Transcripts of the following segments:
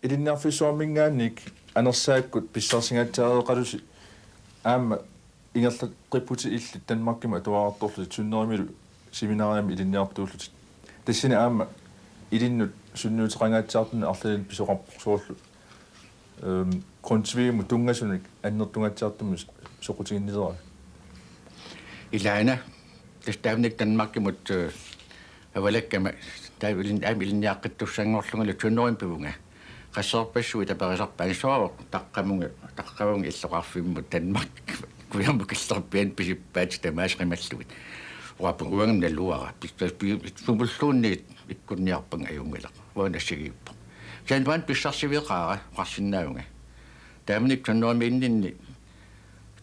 илинниарфиссуармингаанник анерсааккут писсарсингаатсаареқалуси аама ингерлат қиппути иллит танмаркима атуаарторлу суннеримилу семинаариами илинниартууллутит тассина аама илиннут сунниутеқангаатсаартуна арлалин писоқарпорсуорлу контвииму тунгасуник аннертунгаатсаартумми соқутигиннилера илаана тастаавник танмаркимут авалаккама таавилин илинниаққиттуссангорлугала туннерим пивунга qassarpassuit aperisarpanissuaruq taqqamungi illoqarfimmu tanmak kuyammu killerpian pisippaat tamaasqimalluit uapu uangam nalluara sumulluunniit ikkunniarpang ajungilaq uanassigiippa sanvan pissarsiviqaara qarsinnaavunga taamanik tunnerimi inninni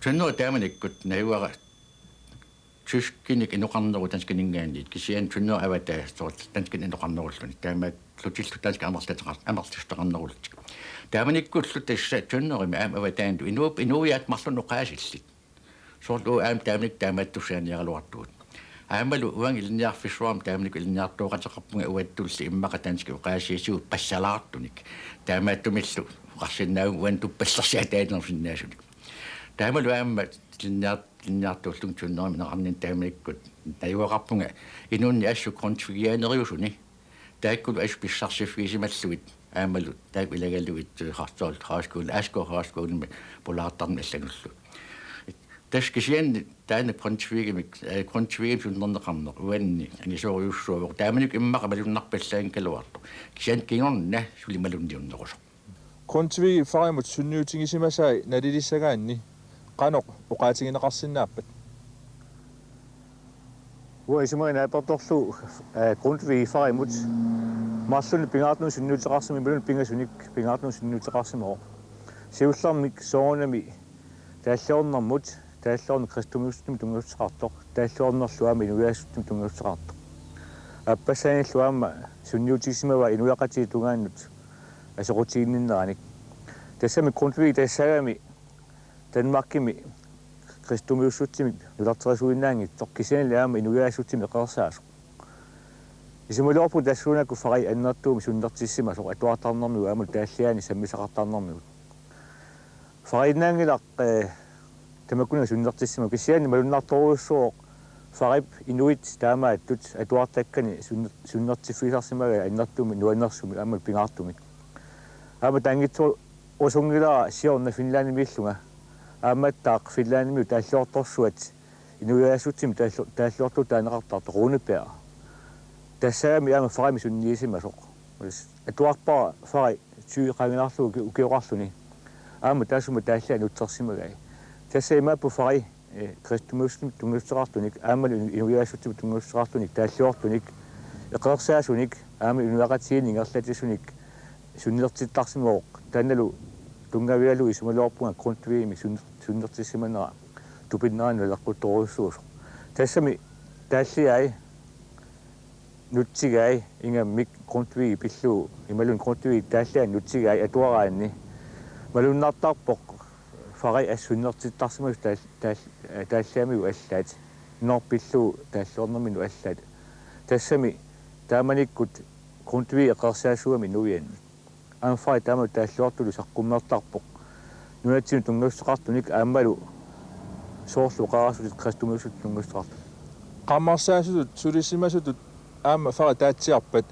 tunner taamanikkut nayuara tyskinik inoqarneru tanskiningaanniit kisian tunner avata soort tanskin inoqarnerulluni taamaat лутиллу таалка амерлистақарнеруллик тааманиккуллу тасса туннерими аама аватаанду инуиат марлуну qaasillит соорлу аам тааманик таамааттусааниаралуартуут аамалу уанг илниарфиссуарм тааманик илниартуоқатеқарпунга уаттулли иммақа таански qaasiисуу пассалаартуник таамааттумиллу қарсиннаагу уан туппаллерсиа таанерсиннаасуник таамалу аама илниартууллун туннерими неқарнин тааманиккут таюақарпунга инуунни ассу конфигианериусуни тааккулу асписсарсиффигисималлугит аамалу таак илагаллугит хартоол хааскуул аскоорхааскуулми полаартарни аллагуллу таскисиан таана контвигимик контвигим суннернеқарнер уанни анисориуссуавеқ тааманик иммақа малуннарпаллаан калуарту кисиан кингорна сулималунниуннерусо контвиги фаримут сунниутингисимасаи налилиссагаанни қаноқ уқаатигинеқарсинааппат Uisimoina apertorlu grundtvig farimut marlunni pingaartnu sunnuuteqarsimi milun pingasunik pingaartnu sunnuuteqarsimo siullarmik soonami taallornermut taallorne kristumustum tunguutseqartoq taallornerluami inuiassuttum tunguutseqartoq appassaanilluama sunnuutigisimava inuiaqati tungaannut asoqutiginninneraanik tassami grundtvig tassagami Danmarkimi Kristumuussutimi nularterisuinnaangi tokkisianilaaama inuiassutimi eqersaasu isimulorpu tassuunaku farai annertuumi sunnertissima soq atuartarnermiu aamul taalliani sammisaqartarnermiu farainnaangilaq tamakuna sunnertissima kisiani malunnartoruussuoq farip inuit taamaattut atuartakkani sunnertiffiisarsimaga annertuumi nuannersumi aamul pingaartumi aama taangitsu usungilaa siorna Finlandimillunga aamattaaq Finlandimiu taallortorsuat inuiassutimi taallortu taaneqartartu Runepea тассаами аама фарами сунниисимасоқ атуарпара фари сюиқангинарлуги укиоқарлуни аама таасума тааллаани утсерсимагай тассаимааппу фари кристумуссми тунгуссеқартуник аама инуиассутсими тунгуссеқартуник тааллуортуник эқерсаасуник аама инуақатсиини ингерлатиссуник суннертиттарсимооқ таанналу тунгавиалу исумалуорпунга grundtvigimi суннертиссиманера тупиннаани леққутторуссуусо тассами тааллиай nuttigai inga mik grundtvig pillu imalun grundtvig taallaa nuttigai atuaraanni malunnartarpoq fari assunnertittarsimus taallaamiu allaat norpillu taallornerminu allaat tassami taamanikkut grundtvig eqersaasuami nuianni anfari taamu taallortulu saqqummertarpoq nunatsinu tungusseqartunik aammalu soorlu qarasut kristumussut tungusseqartu qammarsaasutut sulissimasutut aama fara taatsiarpat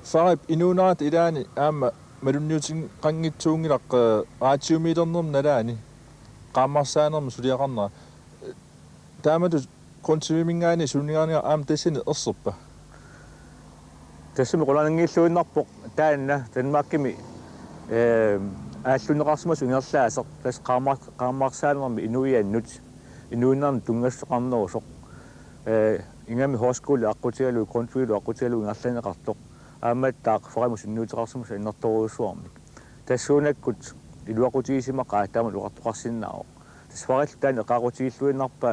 farip inuunarat ilaani aama malunniutin qanngitsuungilaq raatiumiilernerm nalaani qaammarsaanermu suliaqarnera taamatu konsumingaani sunningaarniga aama tassini erserpa tassimi qulanangiilluinnarpoq taanna Danmarkimi ааллунеқарсимасу ингерлааасеқ тас qaammarsaanermi inuiannut inuunnerni tungasseqarnerusоq ingami højskole akkutialu grundtvig akkutialu ingerlanneqartoq aamattaaq faramus innuuteqarsimus innertoruussuarmik tassuunakkut iluaqutigisimaqaa taama luqartoqarsinnaaq tasfaril taani eqaaqutigiilluinnarpa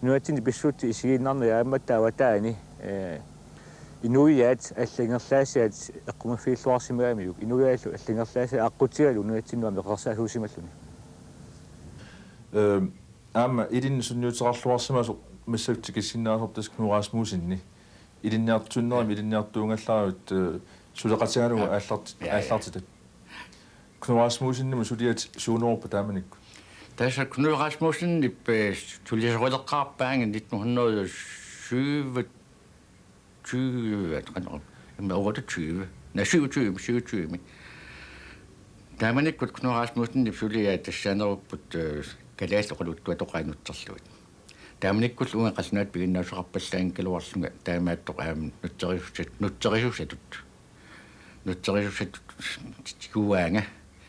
nuatini pissuutti isigiinnarna yaamatta awataani inuiaat аллингерлаасиат эққумаффииллуарсимаамиук инуиааллу аллингерлаасиа аққутигалу нуатсиннуами эқерсаасуусималлуни аама илин сунниутерарлуарсимасо массактикиссиннаасортас кнураасмуусинни илинниартуннерим илинниартуунгалларуут сулеқатигалуга ааллартитат Knud Rasmussenni suliat suunorpa taamanikku. Tässä Knud Rasmussen tuliseruilleqqaarpaangan 1927 over 20. Nej, 27. Taamanikkut Knud Rasmussen suliat tassanerupput kalaalloqaluttua toqaanutterluit. Taamanikkul uanqallunaat piginnaasuqarpallaang kaluarlunga taamaattoq nutserisussatut kuaanga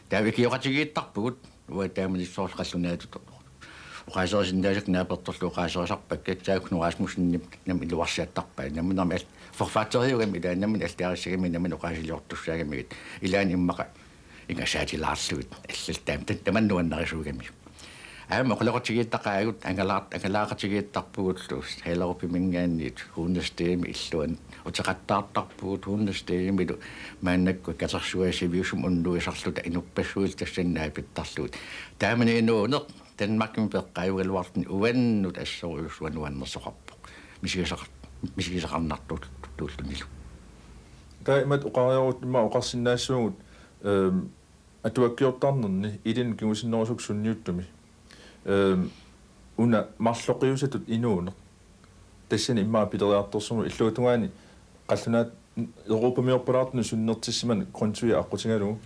taavikioratigiittarpugut ua taamanissoorqallunaatut uqaaserisinnaasuk naapertorlu uqaaserisarpakka Knud Rasmussen nam iluarsiattarpaa namunarmi forfatteriugami ilaannamin altaarissagami namun uqaasiliortussaagami ilaan immaqa ingasaatilaarlugut аллалтаам таманнуаннарисуугами моқлеқатигииттақаагут ангалаақатигииттарпугуллу хелерупимингаанниит хууннастееми иллуан утеқаттаартарпугут хууннастеемилу мааннакку катерсуасивиусум уннуисарлута инуппассуил тассаннаа питтарлуут тааманиинуунеқ танмаккими пеққаюгалуартни уаннут ассориусуануаннерсоқарпоқ мисигисақарнартут тууллунилу таимат уқариорут имма уқарсиннаассуугут атуаккиортарнерни илин кигусиннерусук сунниуттуми уна марлоқиусатут инуунеқ тассани иммаа пилериарторсуму иллуутунгаани қаллунаат европамиорпалаартуни суннертиссиман контуя аққутингалугу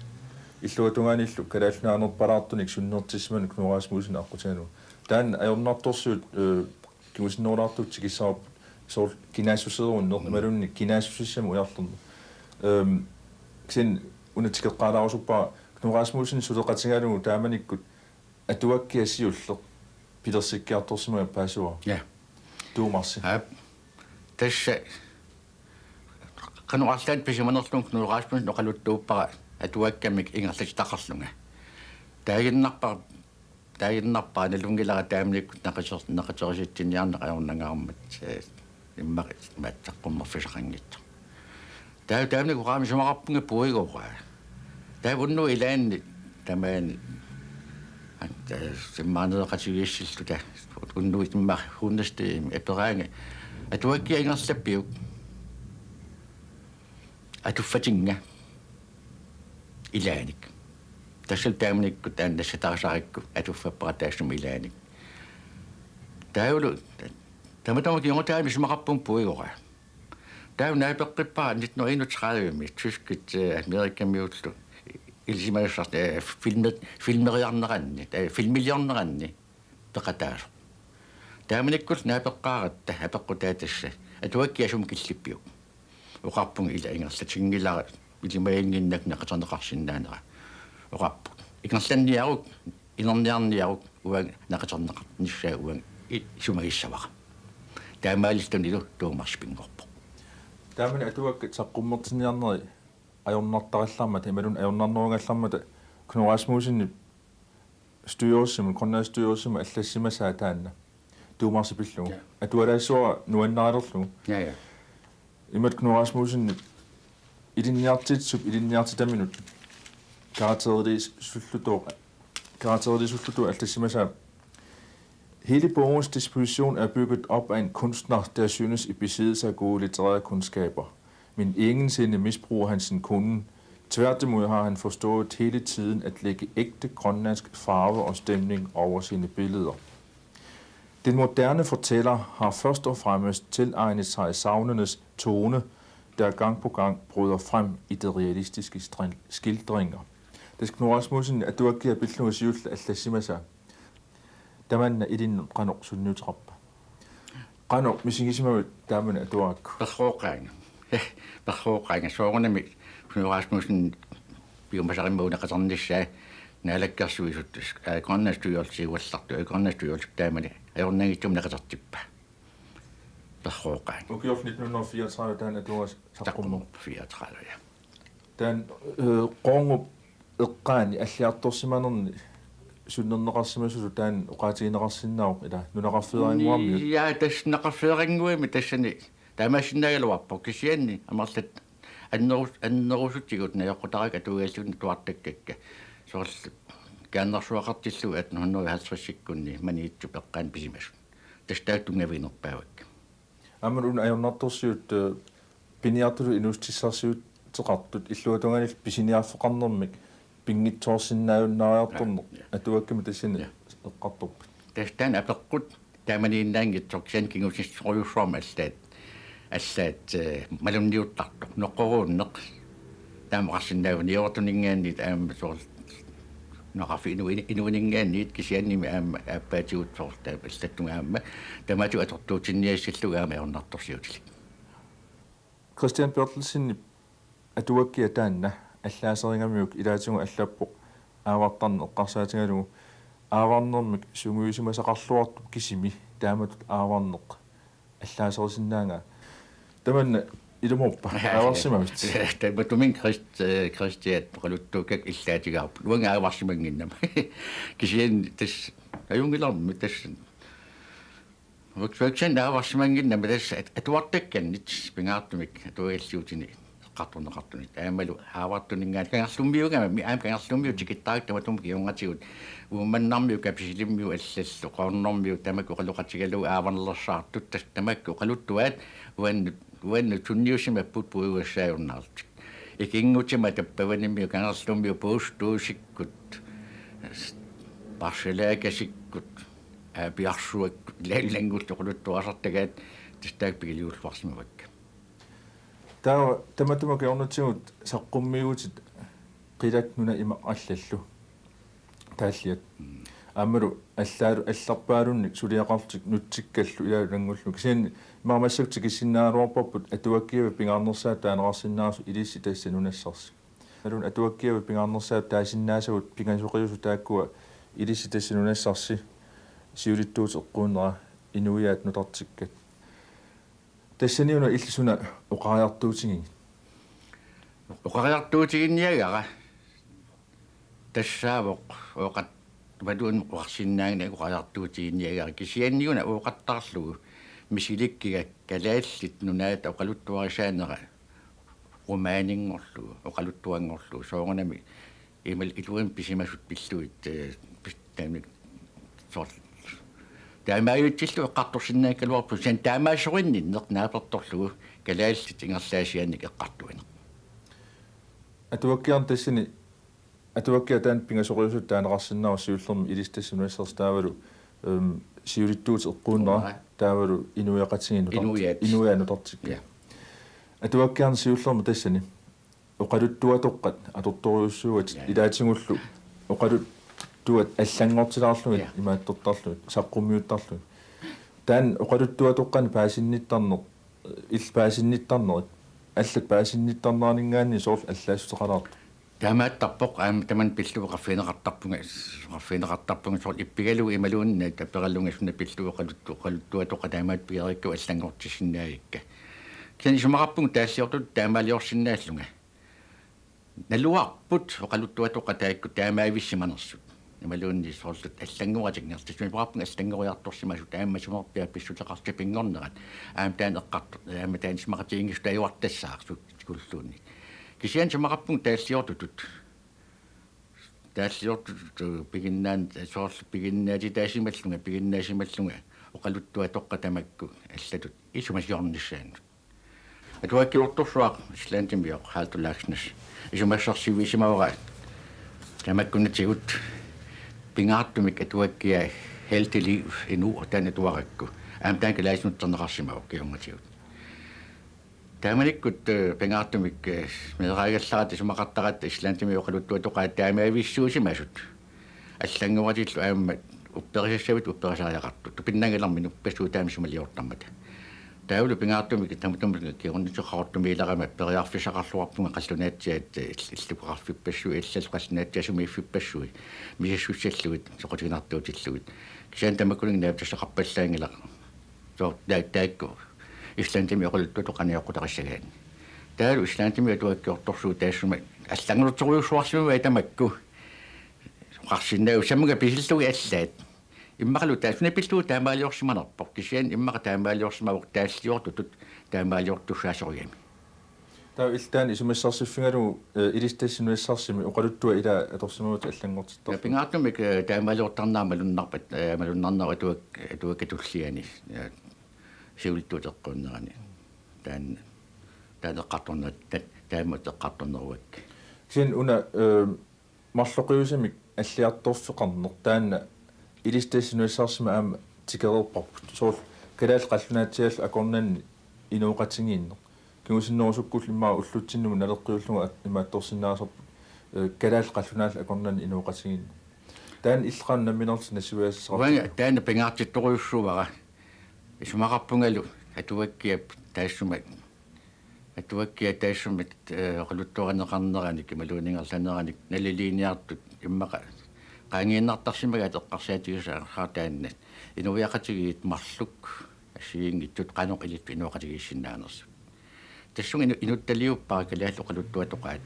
иллуутунгааниллу калааллунаанерпалаартуник суннертиссиман Knud Rasmussen аққутингалугу таан аёрнарторсуут кигусиннерулаартут тикиссаарп соор кинаасусеруннер малунни кинаасусиссаму уярлерну ксин унатикеққалаарусуппаа Knud Rasmussen сулеқатингалугу тааманиккут атуаккиассиуллеқ пилерсиккиарторсимаа паасуа я туумарси тасса кануарлаат писиманерлун Knud Rasmussen ноқалуттууппара атуаккамик ингерлатитақарлунга таагиннарпаа налунгилара таамниккут нақатериситтиниарнеқаорнангаармат иммақи мааттаққуммерфисақангитта таамник ураами сумақарпунга пуигораа таавунну илаанни тамаани симмаанеқатигииссиллута уннуитиммар хууннастиими апераанга атуаккиа ингерлаппиук атуффатинга илааник тассал таамникку тааннассатарисарикку атуффаппара таассум илааник таавлу таматамаки йонготаами сумақарпун пуигора таавнаапеққиппаа 1931 тускит америккамиуллу илсимассарт филмериарнеранни филмилиарнеранни пеқатаас тааманиккул наапеққааратта апеққутаатасса атуаккиасум киллиппиу уқарпун ила ингерлатингилара илимаингиннак нақатернеқарсиннаанера уқарпу игнерланниарук инерниарниарук уан нақатернеқар ниссаа уан сумагиссавара таамаалистунилу туумарспингорпо таамани атуакка саққуммертиниарнери аёрнартараллармат ималун аёрнарнеругаллармата Knud Rasmussen стюорсимун коннастюорсима аллассимасаа таанна туумарсипиллугу атуалаассуара нуаннаалерлугу я имат Knud Rasmussen илинниартитсуп karakterisullutoo altasimasa. Hele bogens disposition er bygget op af en kunstner, der synes i besiddelse af gode litterære kundskaber, men ingensinde misbruger han sin kunde. Tværtimod har han forstået hele tiden at lægge ægte grønlandsk farve og stemning over sine billeder. Den moderne fortæller har først og fremmest tilegnet sig savnenes tone, der gang på gang bryder frem i de realistiske skildringer. Det skal nu også musen, at du har givet billeder af jul, at det siger sig. Der man i din granok så nødtrap. Granok, hvis ikke siger der man at du har. Behoorring, sårene med Knud Rasmussen biomasser imod, der sådan det sagde, nærlægger så i grønlandstyrelse, i grønlandstyrelse, der man er jo ikke om der kan tage behoorring. Okay, 1934, der er du har sagt om 34, ja. Den rång uqaani аллиарторсиманерни суннернеқарсимасулу таан уqaатигинеқарсиннаақ ила нунеқарфеерингуарми я таснеқарфеерингуими тассани таамассиннагалуарпо кисианни амерлат аннерусутигут наёққутарак атугааллуни туартаккакка соорлу кааннерсуақартиллу 1850-сиккунни маниитсу пеққаан писимасу тастааттунгавинерпаавак аммалун аёрнарторсиут пиниартулу инустиссарсиут теқартут иллуатунганил писиниарфеқарнермик пингитсоорсиннааюннариарторнеқ атуакками тассани эққартарпут тастан апеққут тааманииннаангитсоркисиан кингусиссориуссуарма аллаат малунниуттартоқ ноққорууннеқ таамақарсиннаавни иортунингааннит аама соор нақафи инуинингааннит кисианними аама ааппаатигутсоорта аллаттунгаама тамату атортуутинниассиллугаама ернарторсиутилик Christian Bertelsen атуаккиа таанна аллаасерингамиук илаатингу аллаппоқ аавартарне эққарсаатингалугу ааварнэрмик сунгуисимасақарлуарту кисими тааматут ааварнеқ аллаасерисиннаанга таманна илуморпа ааварсимавит таматумин кристиат қалуттуукак иллаатигаарпу луанга ааварсимангиннама кисиан тас аюнгиларми тас вакцин ааварсимангиннама тас атуартакканнит пингаартумик атуагаллиутини qattorneqartunit aamalu haavaartuningaat kangerlummiugama aam kangerlummiu tikittartamatum kiungatigut uumannarmiu kapisilimmiu allallu qaornormiu tamaku qaluqatigalu aavarnersaartut tamakku qaluttuat uannu tunniusimapput puugassaajunnaartik ikingutima tappavanimmiu kangerlummiu puustuusikkut parcelaakasikkut aapiarsuak lallangulluquluttuasartagaat tastaakpigiliulluarsimavakka таматумак орнутсигут саққуммиугутит қилак нуна има аллаллу тааллиат аамалу аллаалу алларпаалунник сулиақартик нутсиккаллу илаалангуллу кисиан маамассуктик кисиннааруарпарпут атуаккиава пингаарнерсаа таанерасиннаарсу илисси тасса нунассарси алун атуаккиава пингаарнерсаа таасиннаасагут пингансоқиусу тааккуа илисси тасса нунассарси сиулиттуут эққууннера инуиаат нутартиккат тассаниуна иллисуна оқариартуутигин оқариартуутигинниагара тассаавоқ оқат вадуун қуарсиннаагна оқариартуутигинниагара кисианниуна оқаттарлугу мисиликкига калааллит нунаат оқалуттуарисаанера ромаанингорлугу оқалуттуангорлугу соорнами имал илуин писимасут пиллуит таамик сорт таамааюттиллу эққарторсиннааккалуарпу сиан таамаасоринни нернааперторлугу калааллит ингерлаасианник эққартуина атуаккиарн тассани атуаккиа таан пингасориусут таанеқарсиннаа сиуллерми илистассунуассерс таавалу сиулиттуут эққууннера таавалу инуяқатсигин инуяанутартикка атуаккиарн сиуллерми тассани оқалуттуатоққат аторториуссууат илаатингуллу оқалут туат аллангортилаарлугит имааттортарлугит саққуммиуттарлугит таан оқалуттуатоққани паасинниттарнеқ ил паасинниттарнерит аллак паасинниттарнаарнингаанни соор аллаассутеқалаарт таамааттарпоқ аама таман пиллуга қаффинеқартарпунга соор иппигалуги ималуунна таппераллунгасуна пиллуга оқалуттуатоққа таамаат пиерикку аллангортиссиннаавикка кисани сумақарпунга таассиортут таамаалиорсиннааллунга налуарпут оқалуттуатоққа таакку таамаависсиманерсут ималуунни соорлут аллангуратигнертисми пааппунга аллангуриарторсимасу тааммасумерпиа писсутеқарти пингорнерат аама таан эққарт аама таан смақатигингис тааюартассаарсут куллуунни кисиан сумақарпунга таассиортутут пигиннаан соорлу пигиннаати таасималлунга пигиннаасималлунга оқалуттуатоққа тамакку аллатут исумасиорниссаанут атуаккиортторсуақ ислаантимиоқ хаалтулаагснас исумассарсивисимавара тамаккунатигут пингаартумик атуаккиа healthy liv inu танатуаракку аам таан калааснуттернеқарсимау киунгатигут тааманиккут пингаартумик мераагалларат исумақартарат ислаантимиоқалуттуа тоқаа таамаависсуусимасут аллангуратиллу аама упперисассавит упперисариақарту тупиннагаларми нуппассуу таамисумалиортармата таавлу пингаартумик тамутумик кируnnitsoqartumiilarama periarfisaqarluarpunga qallunaatiat иллукеқарфиппассуи иллалуқаллунаатиасумииффиппассуи мисассуссаллугит соқутигинартуутиллугит кисаан тамаккулинг наавтассақарпаллаангила соо таакку ислантими оқулутту тоқаниоқутариссагаани таалу ислантими атуаккиорторсуу таассума аллангулутеруйуссуарсимава тамакку қарсиннау саммага писиллуги аллаат иммақалу таасуна пиллуу таамаалиорсиманерпор кисиан иммақа таамаалиорсимавоқ таассиортутут таамаалиортуссаасориами таа илтаан исумассарсиффингалу илистассинуассарсими оқалуттуа ила аторсимавут аллангортиттор пингаартумик таамаалиортарнаама малуннарпат малуннарнера атуаккатуллиани сиулиттуутеққуннерани таанеққарторнат тааматеққарторнеруак син уна марлоқиусамик аллиарторфеқарнер таанна илистассинуиссаарсима аама тикерерпарпут суул калаал қаллунаатсиаллу акорнанни инууқатингииннер кигусиннерусуккул иммаа уллутсиннуму налеққиуллуга имаатторсиннаасарпут калаал қаллунаалла акорнанни инууқатингииннер таан иллеқаан намминерти насуассаар ванга таана пингаартитторуйуссувара исумақарпунгалу атуаккиап таассума атуаккиа таассумат оқалуттуаранеқарнерани кималуунингерланерани налилиниартут иммақа qaangiinnartarsimaga teqqarsaatigisаа taanna inuiaqatigit marluk asiingittut qaanoqilittu inuaqatigiissinaanersu tassunga inuttaliuppaa kalaallu qaluttuatoqaat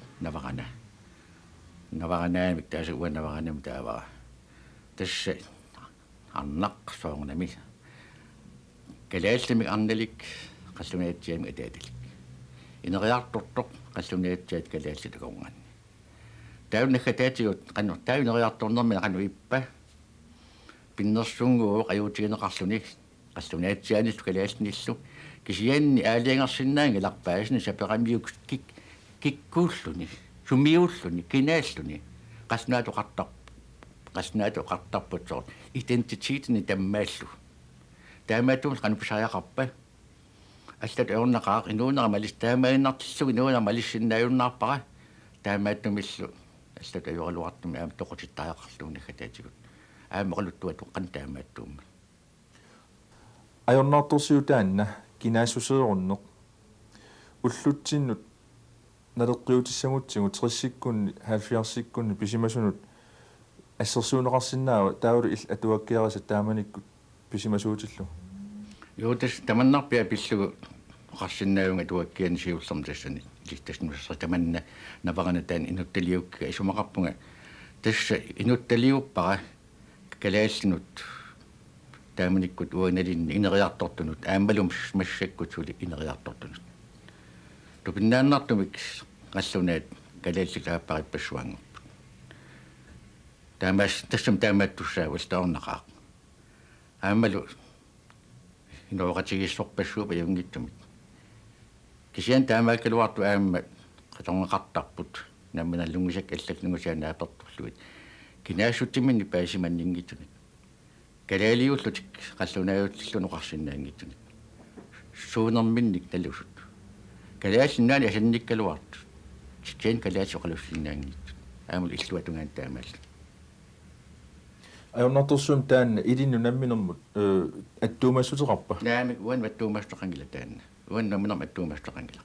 navaranaamik taasa uan navaranam taavara tassa arnaq soornami kalaallamik arnalik qallunaatiami ataatalik ineriartortoq qallunaatiat kalaallataqorngan тауннахатаатигут канну таунериарторнэрми канну иппа пиннерсунгуу қаюутигинеқарлуни қаллунаатсианиллу калаалниллу кисианни аалиангерсиннаанги ларпаасни саперамиук киккууллуни сумиуллуни кинааллуни qasnaatu qartarput идентититни таммааллу таамаатум канну писаяақарпа аллат эорнақаа инуунера малис таамаиннартиллу инуунера малиссиннааюннаарпара таамааттумиллу аллат аюралуартуми аама тоқутиттаақарлуунахатаатигут аама қалуттуа тоққан таамааттуумма ajornaartorsiutaanna kinaasusseerunneq ullutsinut naleqqiutissagutsingu 30-sikkunni 70-sikkunni pisimasunut ассерсуунеқарсинаава таавалу ил атуаккиараса тааманиккут писимасууtillu юутас таманнарпиа пиллугу qarsinnaavunga tuakkiani siullerm tassani littаснуссер таманна напарана таан инутталиукка исумақарпунга тасса инутталиуппара калааллинут тааманиккут уаналинни инериартортунут аамалум массаккут сули инериартортунут тупиннааннартумик қаллунаат калаалликааппариппассуангорпут таамаас тассам таамааттуссаа устаорнақаа аамалу инооқатигиссорпассуупа юнгиттумик кисиан таамааккалуарту аама qatorngeqartarput намминаллунгисак аллаллунгусаанаапертурлуит кинаасуттиминни паасиманнингитунит калаалиуллутик қаллунааjuutlлунеқарсинаангитунит суунерминник налусут калааллиннаани асанниккалуарту тиккен калаасоқалуссинаангит аамул иллуатунгаан таамаалла ajornaartorsuum taanna ilinnu namminermut attuumassutеқарпа наами уан ваттуумастоқангила таанна уан намминерма аттуумастоқангила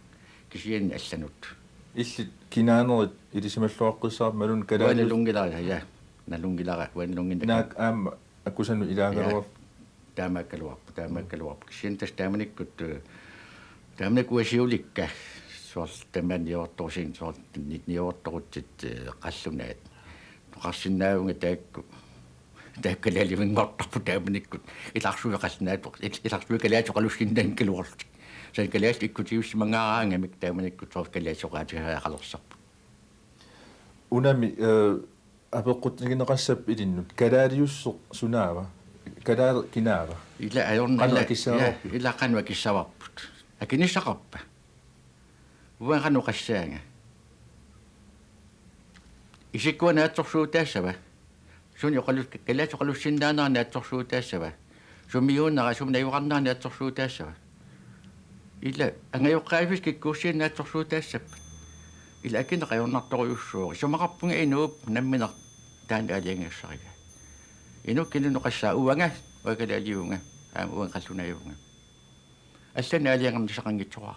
кисианни алланут иллит кинаанерит илисималлуаққиссаар малун калаали уаналунгилара я налунгилара уаналунгин наак аама аккусанну илаагалуар таамааккалуарпу кисиантас тааманиккут тааманикуасиуликка суар таманиорторсин суар нитниорторутсит қаллунаат қарсиннаавунга таакку тааккалаливингортарпу тааманиккут иларсуеқалнаатоқ иларсуекалаатоқалуссиннаан калуарлут сан калаас иккутиуссимангаараангамик тааманиккут суар калаасоқаатигаақалерсарпу унами апеққутигинеқассап илиннут калаалиуссо сунаава калаал кинаава ила аёрна ила канва киссаварпут акиниссақарпа уангану qassаанга исиккуанаатсорсуутаассава суни оқалус калаасоқалуссиннаанаранаатсорсуутаассава сумиууннара сумнаюқарнаанаатсорсуутаассава ила ангайоққаавис киккуussiиннаатсорсуутаассап ила акинеқаюрнарторуйуссуори сумақарпунга инууп намминер таан аалиангиссарига инуккилунеқассаа уанга уакалаалиунга аама уан қаллунаюнга аллана аалиангамнисақангитсуара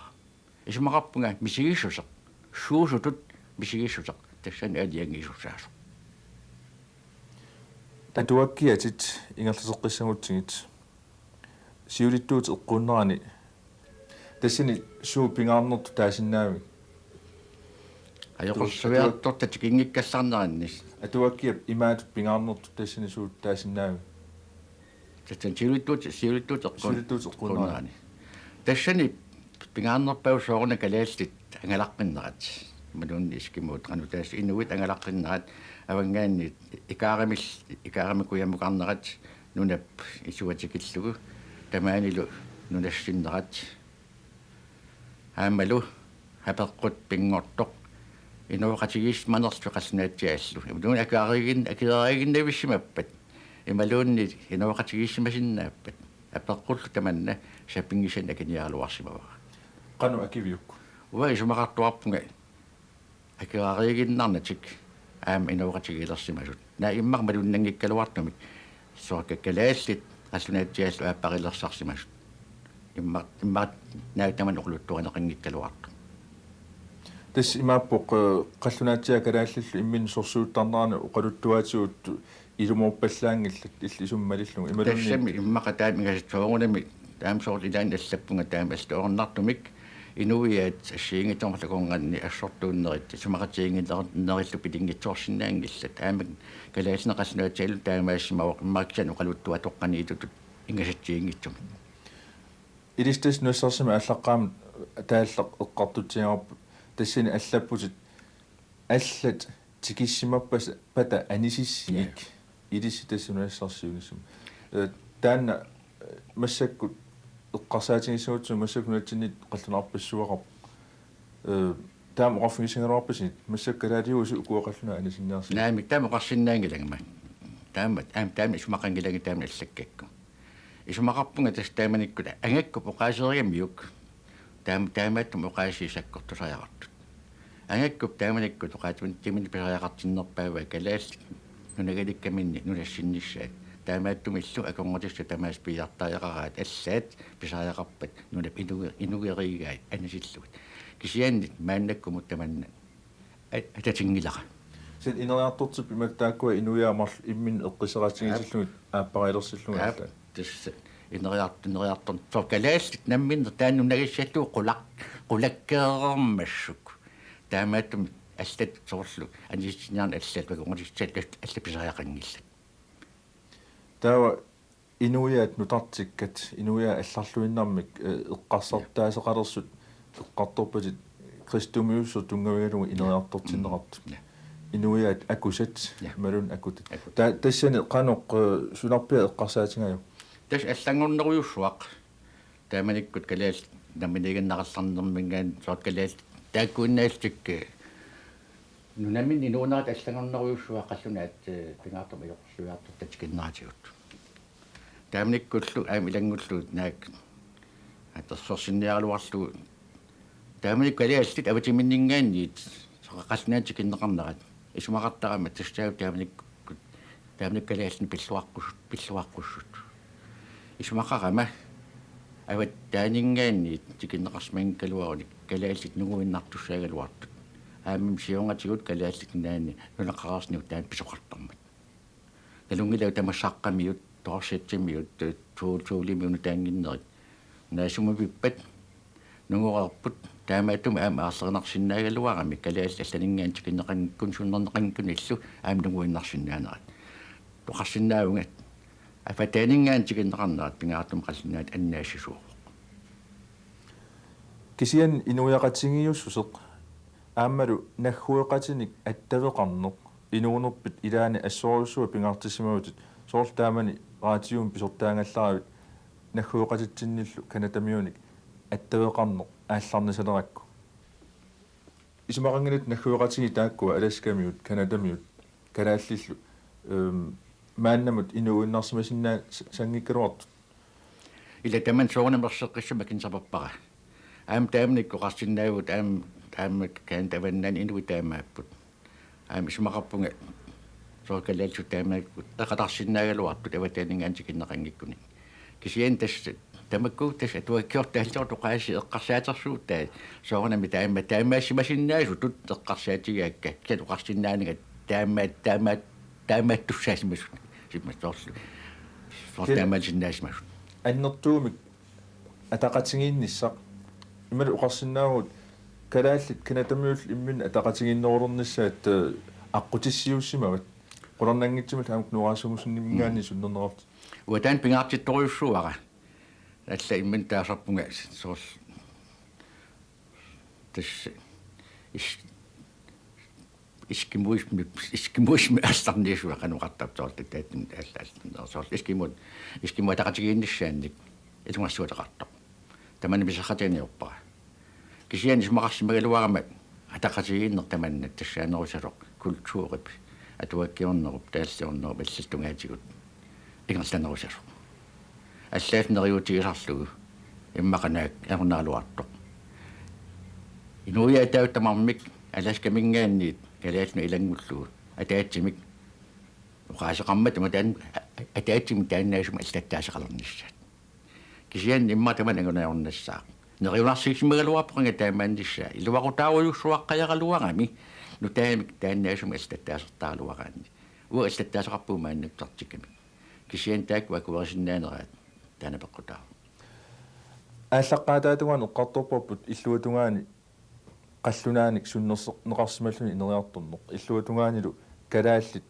исумақарпунга мисигиссусеқ суусутут мисигиссусеq тассан аалиангиссусаасо атуаккиатит ингерласеққиссагутсигит сиулиттуут эққуннерани тассини суу пингаарнерту таасиннаами аёқорсуиарторта тикингиккалларнераннис атуаккиап имаат пингаарнерту тассини суу таасиннаами тассан сиулиттуут эққуннерани тассани пингаарнерпау соорна калааллит ангалаққиннерат малунни искимуут кану таас инуит ангалаққиннерат авангаанни икаарамикуямукарнерат нунап исуатикиллугу тамаанилу нунассиннерат аамалу хапеққут пингортоқ инуақатигиссманерлу қассинаатсиааллу ималуун акааригиннависсимаппат ималуунни инуақатигиссимасиннааппат аппеққуллу таманна саппингисан акиниаалуарсимава qanu akiviukku уа исумақартуарпунга акааригиннарнатик аама инуақатигилерсимасут наа иммар малуннангиккалуартумик соаккалааллит ассунаатсиааллу ааппарилерсарсимасут иммар наа таман оquluttuqaneqanngikkaluartu тас имааппоқ қаллунаатсиа калааллаллу иммин сорсуuттарнаарна уqaluttuaatigut илуморпаллаангиллат илли исуммалиллуга ималунни тассами иммақа таами гасатсуагунами таамсоорт илаан аллаппунга таами аллуорнартумик инуиаат ассиингиторлакуунганни ассортууннерит сумақатиингиллернериллу пилингитсоорсинаангиллат таамак калаасинеқаснуатсиалу таамаассимавоқ иммааксану қалуттуа тоққани итутут ингасатсиингитсум илистас нуссарсима аллаққаам тааллақ эққартутсиарпут тассини аллаппутит аллат тикиссимаппас пата анисиссиик илиси тассунаассарсиунисум таанна массаккут эққарсаатингиссуутсу массакунатсинит қаллунарпассуақарп таам оффисингерарпасит массаккалаатиусу укуақаллуна анисинниарси наами таама қарсиннаангилагма таамат таами исумақангилаги таами аллаккакку исумақарпунга тас тааманиккута ангакку поқаасериамиук таамааттум оqaасисаккортусаярартут ангаккуп тааманикку тоқаатун тимини писариақартиннерпаава калаалли нунагаликкаминни нунассиннissaат таамааттум иллу аконготиссу тамаас пиартааяқараат аллаат писариақарпат нунап инугеригаат анасиллугат кисианнит мааннаккумут таманна ататингилара сит инериартортип иматтааккуа инуяамарл иммин эққисераатингисиллугит ааппарилерсиллуга тасса инериартун фокалааллит намминнер тааннунагиссаллуу qulakkeerermassuk таамааттум аллат соорлу анисиниарна аллат вагунгатиссаллут аллаписариақангилла таава инуяат нутартиккат инуя алларлуиннармик эққарсартаасеқалерсут эққарторпатит кристумиуссу тунгавигалугу инериартортиннеқарту инуяат акусат малун акутат тассани қаноқ суларпиа эққарсаатингаю тас аллангорнеруйуссуақ тааманиккут калаал намминигиннақалларнермингаан соот калаал тааккуиннаалтик нунамин инуунерат аллангорнеруйуссуақ қаллунаат пингаартум иорсуяарту татикиннаатигут тааманиккуллу аамилангуллу наак аттерсорсинниаралуарлу тааманик калааллит аватиминнингаанниит соқақалнаатикиннеқарнерат исумақартарама тассаав тааманик калааллни пиллуаққуссут исумақарама ават таанингаанниит тикиннеқарсман калуаруник калааллит нугуиннартуссаагалуартут аамим сиунгатигут калааллит наани нунеқараарсниу таан писоқартармат налунгилау тамассааққамиут торсиатсимиут туулимиуну таангиннерит наасумавиппат нугуарпут таамаатум аама аарлернарсиннаагалуарами калаалли алланингаан тикиннеқангкун суннернеқангкун иллу аама нугуиннарсиннаанерат тоқарсиннааунгат афатанингаан тикиннеқарнерат пингаартум қаллинаат аннаассисууқ кисиан инуяқатингиуссусеқ ааммалу наггуеқатиник аттавеқарнеқ инуунерпит илаани ассоруссуа пингаартиссимавутит соорлтаамани раатиум писортаангалларавит наггуеқатитсинниллу канатамиуник аттавеқарнеқ аалларнисалеракку исумақангилит наггуеқатиги тааккуа аласкамиут канатамиут калааллиллу мааннамут инууннарсимасиннаа сангиккалуартут ила таман соонамерсеққиссама кинсапарпара аам таамникку қарсиннаавут ааммак каан таваннаан инуи таамааппут аам исумақарпунга соокалаалсу таамааккут тақатарсиннаагалуартут аватаанингаан тикиннеқангиккуни кисиан тасс тамаккуу тасс атуаккиортааллеру тоқааси эққарсаатерсуутаа соорнами таамаассимасиннаасу тут эққарсаатигаакка калу қарсиннаанага таамааттуссаасимасут симмасоорлу таамаасиннаасимасут аннертуумик атақатингиинниссақ ималу уқарсиннаавут калааллит канатамиул иммин атақатингиннерулерниссаат аққутиссиуссимават қулернангитсимал хаамк нуаасугусуннимингаани суннернерарт уатаан пингаартитториуссуара алла иммин таасарпунга соорл тас искимуисми астарниисуа кануқартаптоорт тааттин алла соорл искимуа тақатигиинниссаанник илунгассуатеқартоқ тамани писақатианиорпара кисиан исмақарсимагалуарама атақасигииннертаманнат тассаанерусалоқ культуурип атуаккиорнеруп тааллиорнеруп аллаттунгаатигут ингерланерусалоқ аллаатнериутигисарлугу иммақанаак арунааруартоқ инуяатаутамармик аласкамингаанниит калаасну илангуллугу атаатсимик уқаасеқарматума таан атаатсимик тааннаасума аллаттаасеқалерниссаат кисиан имма таманагунаорнассаа нериуларсигисмигалуарпоқинга таамааннissaа илуақутаауйуссуаққаяралуарами нутаамик тааннаасума аллаттаасертаалуараани уа аллаттаасеқарпуумааннуптартиками кисиан таак вакуерисиннаанераат таанапеққутаа ааллаққаатаатугаан эққарторпорпут иллуатунгаани қаллунааник суннерсеқарсималлуни инериарторнеқ иллуатунгаанилу калааллит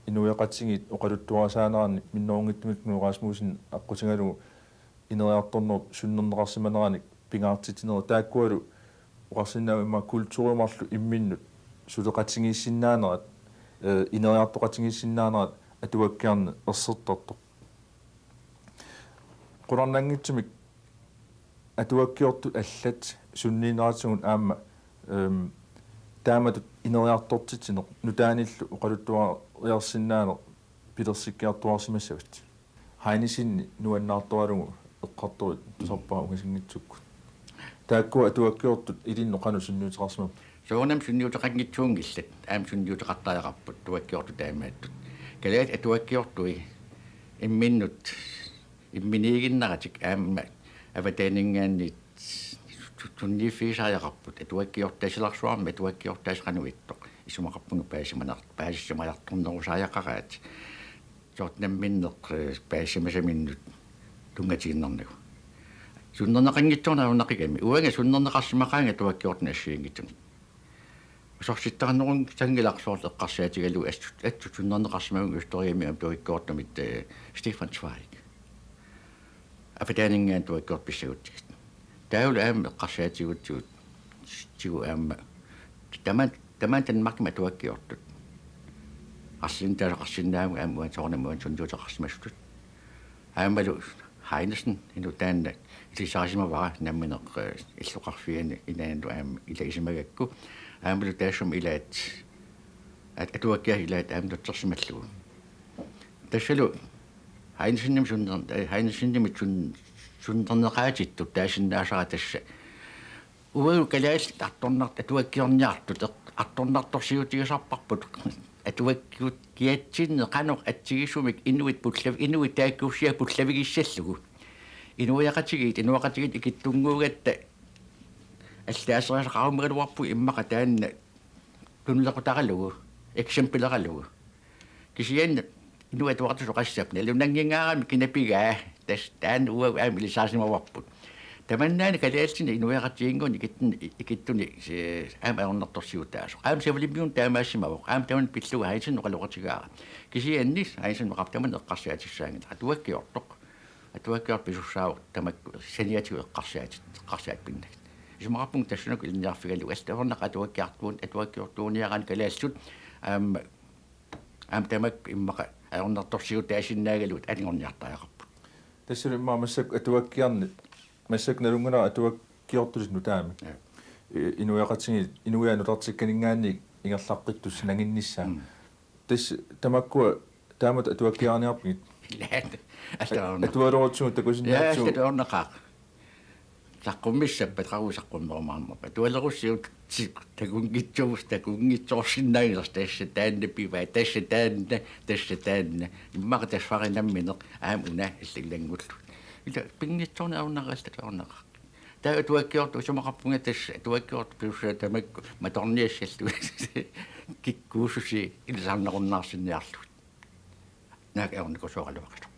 инуяқатсигит оқалуттуарасаанерани минноонгиттумик нуурасмуусин аққутингалугу инериарторнер суннернеқарсиманераник пингаартитинера тааккуалу оқарсинаа имма культуримарлу имминнут сулеқатсигииссиннаанерат инериартоқатсигииссиннаанерат атуаккиарни ерсертартоқ qurarnanngitsimik atuakkiortu allat sunniineraatsugun aamma taamatut ineriartortitineq nutaanillu oqaluttuariarsinnaane pilersikkiartuarsimassagut hainisinni nuannaartoralugu eqqarturit tusorpaa ungasinngitsukku taakku atuakkiortut ilinnoqanu sunniuteqarsimap soonam sunniuteqanngitsuungillat aam sunniuteqartaajaqarput tuakkiortu taamaattut kalaat atuakkiortui imminnut имминигиннаратик аама аватаанинггаанни тунниффисааяқарпут атуаккиортасиларсуарми атуаккиортаасқануиттоқ исумақарпугу паасимаярторнерусааяқараат соортнамминнеқ паасимасаминнут тунгатигиннарнагу суннернеқангитсуунаарунақигами уанга суннернеқарсимақаанга туаккиортна ассиингитсуни сорситтарнерун сангиларсуорл эққарсаатигалу атту суннернеқарсимагун историами ам туиккоортнамит Стефан Zweig афитаанингаан туаккорт писсагутсигит тааула аама эққарсаатигутсуут тигу аама таман танмаркима туаккиортут арсинтаақарсиннааму аама соорнамуан сунжутеқарсимассут аамалу хайнесен ину таанна илисарисимавара намминеқ иллоқарфиани инаанду аама илаисимагакку аамалу таашум илаат атуаккиа илаат аама тутсерсималлугу тассалу хайнсинним суннернеқаатиттут таасиннаасара тасса уау калаал артторнарт атуаккиорниартут артторнарторсиутигисарпарпут атуаккиут киатсинне қанеқ атсигисумик инуит пуллав инуит тааккуссиа пуллавигиссаллугу инуяқатигит икиттунгуугатта аллаасериасақарумигалуарпу иммақа таанна тунлеқутаралугу экземплералугу кисианна инуат уартусоқассапна лунангингаарами кинапигаа тас таан уа аамилисаасимаварпут таманнаани калаалсина инуяқатигингуни икиттуни аама аорнарторсиутаасо аама савлиммиун таамаассимавоқ аама таман пиллуга хайсин оқалуқатигаара кисианнис хайсин мақартаман эққарсаатиссаангит атуаккиор писуссаау тамакку саниатиу эққарсаат пиннак исумақарпун тассунак илниарфигалу астаорнақ атуаккиортууниаран калаассут аама тамак иммақа аорнарторсиутаасиннаагалут алингорниартаақарпу тассули имма массак атуаккиарни массак налунгана атуаккиортулис нутаами инуяқатсиги инуяанулартикканингаанни ингерлаққиттус нагинниссаа тас тамаккуа таамат атуаккиарниарпигит атуалорутсугу такусиннаатсуу таорнақаа саққуммиссаппат қарусаққумнермаармапа туалеруссиут такунгитсоорсиннаагилерс тасса таанна пива тасса таанна иммақа тассфаринамминеқ аам уна иллиллангуллу ила пингитсоорнааруннаралта таорнақаа таа туаккиорту сумақарпунга тасса туаккиорту пиуссаа тамакку маторниассаллу киккуусуси илсаарнеруннаарсинниарлу наак аорникосооралуақалу